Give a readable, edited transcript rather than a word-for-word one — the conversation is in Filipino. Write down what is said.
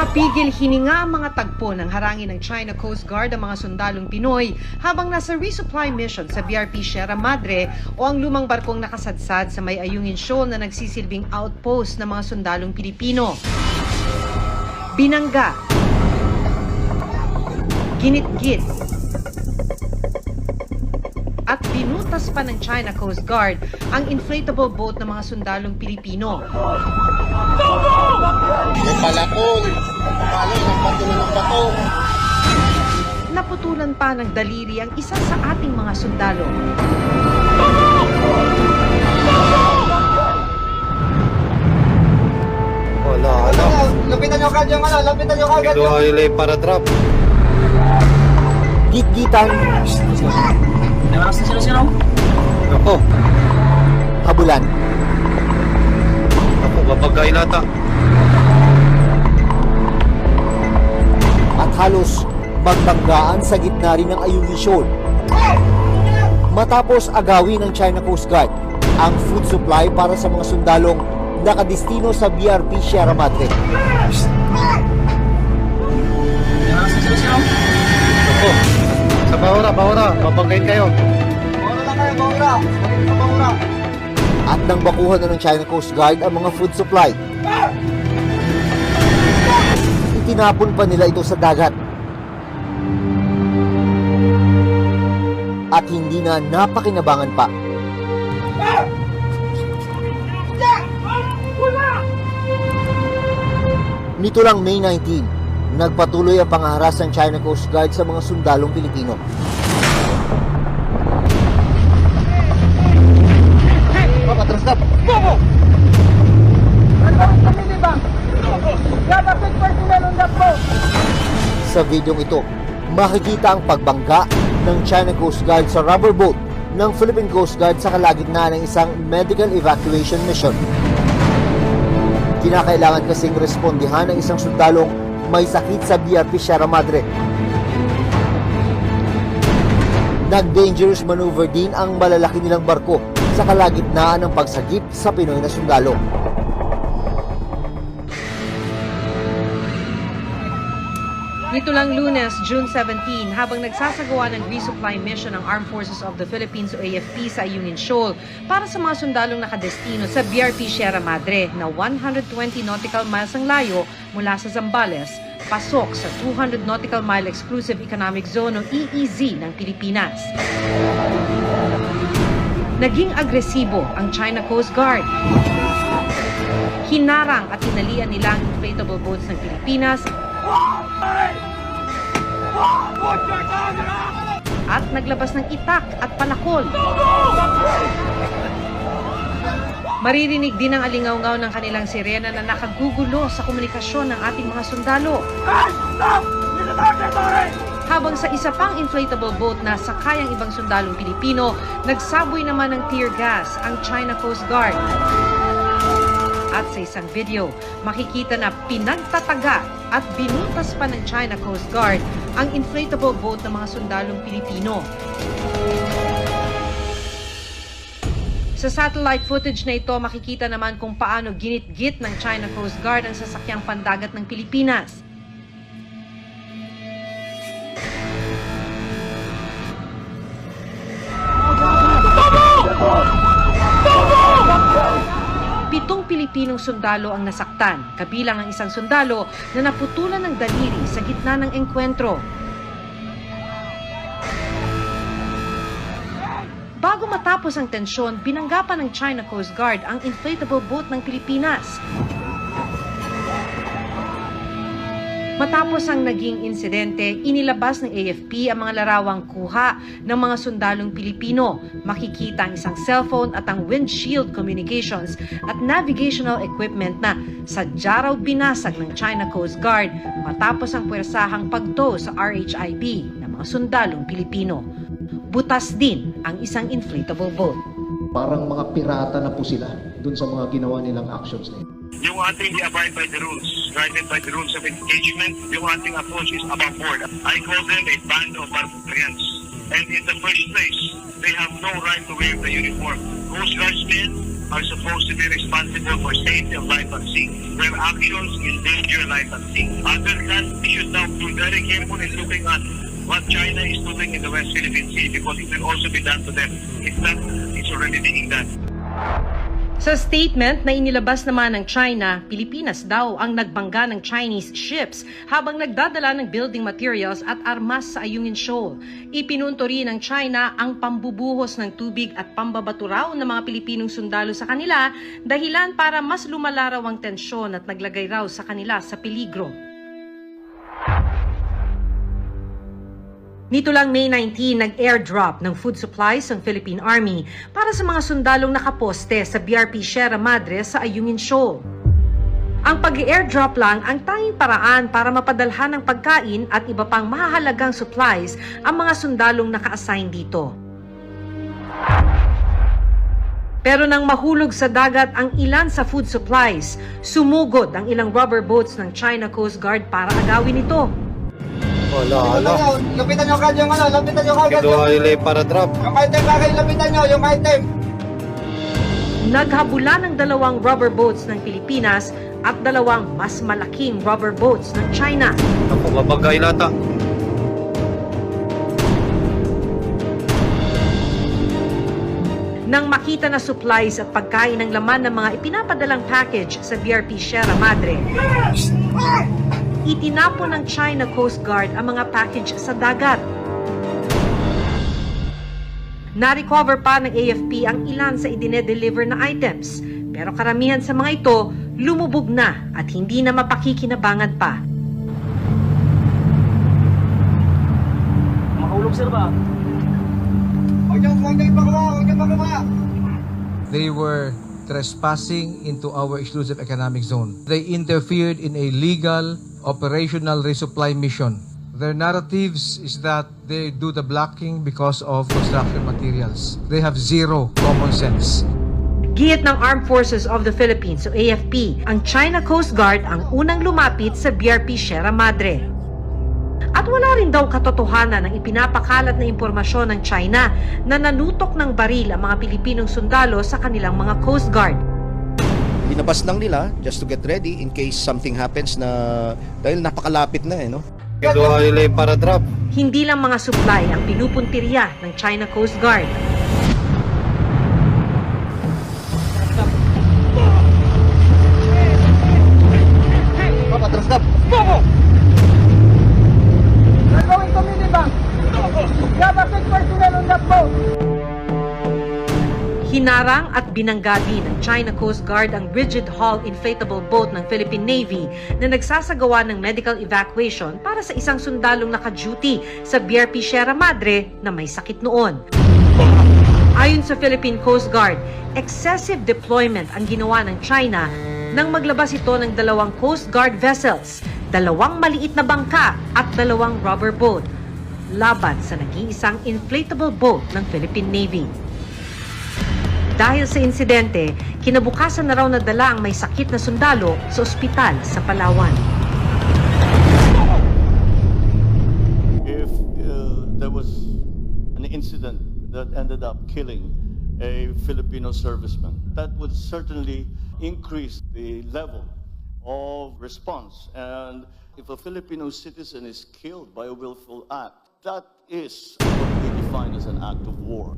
Napigil hininga ang mga tagpo ng harangin ng China Coast Guard ang mga sundalong Pinoy habang nasa resupply mission sa BRP Sierra Madre o ang lumang barkong nakasadsad sa may Ayungin Shoal na nagsisilbing outpost ng mga sundalong Pilipino. Binangga, ginitgit, at binutas pa ng China Coast Guard ang inflatable boat ng mga sundalong Pilipino. Yung palakol, palo ng patuloy ng bato. Naputulan pa ng daliri ang isa sa ating mga sundalo. Wala. Lapitan nyo kagad yung lapitan nyo kagad Ito ay para drop. Gitgitan, Namakas na sila. Ako, habulan, babagay nata. at halos magbanggaan sa gitna rin ng Ayungin Shoal. Matapos agawin ng China Coast Guard ang food supply para sa mga sundalong nakadestino sa BRP Sierra Madre. Namakas na sila. Ako, sa bahura, babagayin kayo. Bahura lang kayo, bahura. Sa bahura. At nang bakuhan na ng China Coast Guard ang mga food supply, itinapon pa nila ito sa dagat. At hindi na napakinabangan pa. Nito lang May 19, nagpatuloy ang pangaharas ng China Coast Guard sa mga sundalong Pilipino. Patras na. Sa videong ito, makikita ang pagbangga ng China Coast Guard sa rubber boat ng Philippine Coast Guard sa kalagitnaan ng isang medical evacuation mission. Kinakailangan kasing respondihan ng isang sundalong may sakit sa BRP Sierra Madre. Nag-dangerous maneuver din ang malalaki nilang barko sa kalagitnaan ng pagsagip sa Pinoy na sundalo. Nito lang Lunes, June 17, habang nagsasagawa ng resupply mission ng Armed Forces of the Philippines o AFP sa Ayungin Shoal para sa mga sundalong nakadestino sa BRP Sierra Madre na 120 nautical miles ang layo mula sa Zambales, pasok sa 200 nautical mile exclusive economic zone o EEZ ng Pilipinas. Naging agresibo ang China Coast Guard. Hinarang at hinalian nila ang inflatable boats ng Pilipinas at naglabas ng itak at palakol. Maririnig din ang alingaw-ngaw ng kanilang sirena na nakagugulo sa komunikasyon ng ating mga sundalo. Habang sa isa pang inflatable boat na sakay ang ibang sundalong Pilipino, nagsaboy naman ng tear gas ang China Coast Guard. At sa isang video, makikita na pinagtataga at binutas pa ng China Coast Guard ang inflatable boat ng mga sundalong Pilipino. Sa satellite footage na ito, makikita naman kung paano ginit-git ng China Coast Guard ang sasakyang pandagat ng Pilipinas. Pitong Pilipinong sundalo ang nasaktan, kabilang ang isang sundalo na naputulan ng daliri sa gitna ng engkwentro. Bago matapos ang tensyon, binangga pa ng China Coast Guard ang inflatable boat ng Pilipinas. Matapos ang naging insidente, inilabas ng AFP ang mga larawang kuha ng mga sundalong Pilipino. Makikita ang isang cellphone at ang windshield communications at navigational equipment na sadya raw binasag ng China Coast Guard matapos ang puwersahang pagtow sa RHIB ng mga sundalong Pilipino. Butas din ang isang inflatable boat. Parang mga pirata na po sila dun sa mga ginawa nilang actions na yun. Yung ating abide by the rules, guided by the rules of engagement, yung ating approach is above board. I call them a band of barbarians. And in the first place, they have no right to wear the uniform. Coast Guardsmen are supposed to be responsible for safety of life at sea, where actions endanger life at sea. Other than we should now be very careful in looking at what China is doing in the West Philippine Sea because it will also be done to them. If not, it's already being done. Sa statement na inilabas naman ng China, Pilipinas daw ang nagbangga ng Chinese ships habang nagdadala ng building materials at armas sa Ayungin Shoal. Ipinunto rin ng China ang pambubuhos ng tubig at pambabato raw ng mga Pilipinong sundalo sa kanila dahilan para mas lumala raw ang tensyon at naglagay raw sa kanila sa peligro. Nito lang May 19, nag-airdrop ng food supplies ang Philippine Army para sa mga sundalong nakaposte sa BRP Sierra Madre sa Ayungin Shoal. Ang pag-airdrop lang ang tanging paraan para mapadalhan ng pagkain at iba pang mahahalagang supplies ang mga sundalong naka-assign dito. Pero nang mahulog sa dagat ang ilan sa food supplies, sumugod ang ilang rubber boats ng China Coast Guard para agawin ito. Wala. Lapitan nyo agad yung lapitan nyo agad Kinuha nila yung para drop. yung item agad, lapitan nyo yung item. Naghabulan ng 2 rubber boats ng Pilipinas at 2 mas malaking rubber boats ng China. Ako, mabangga nata. Nang makita na supplies at pagkain ng laman ng mga ipinapadalang package sa BRP Sierra Madre, itinapon ng China Coast Guard ang mga package sa dagat. Na-recover pa ng AFP ang ilan sa idine-deliver na items, pero karamihan sa mga ito lumubog na at hindi na mapakikinabangan pa. Makahulog sir ba? Huwag nyo pagawa. They were trespassing into our exclusive economic zone. They interfered in a legal operational resupply mission. Their narratives is that they do the blocking because of construction materials. They have zero common sense. Giyit ng Armed Forces of the Philippines o AFP, ang China Coast Guard ang unang lumapit sa BRP Sierra Madre. At wala rin daw katotohanan ng ipinapakalat na impormasyon ng China na nanutok ng baril ang mga Pilipinong sundalo sa kanilang mga Coast Guard. Binabas lang nila just to get ready in case something happens na dahil napakalapit na no. Kinuha nila yung para drop. Hindi lang mga supply ang pinupuntirya ng China Coast Guard. Patras na. Hinarang at binangga din ng China Coast Guard ang rigid hull inflatable boat ng Philippine Navy na nagsasagawa ng medical evacuation para sa isang sundalong naka-duty sa BRP Sierra Madre na may sakit noon. Ayon sa Philippine Coast Guard, excessive deployment ang ginawa ng China nang maglabas ito ng 2 Coast Guard vessels, 2 maliit na bangka at 2 rubber boat laban sa nag-iisang inflatable boat ng Philippine Navy. Dahil sa insidente, kinabukasan na raw nadala ang may sakit na sundalo sa ospital sa Palawan. If there was an incident that ended up killing a Filipino serviceman, that would certainly increase the level of response. And if a Filipino citizen is killed by a willful act, that is what we define as an act of war.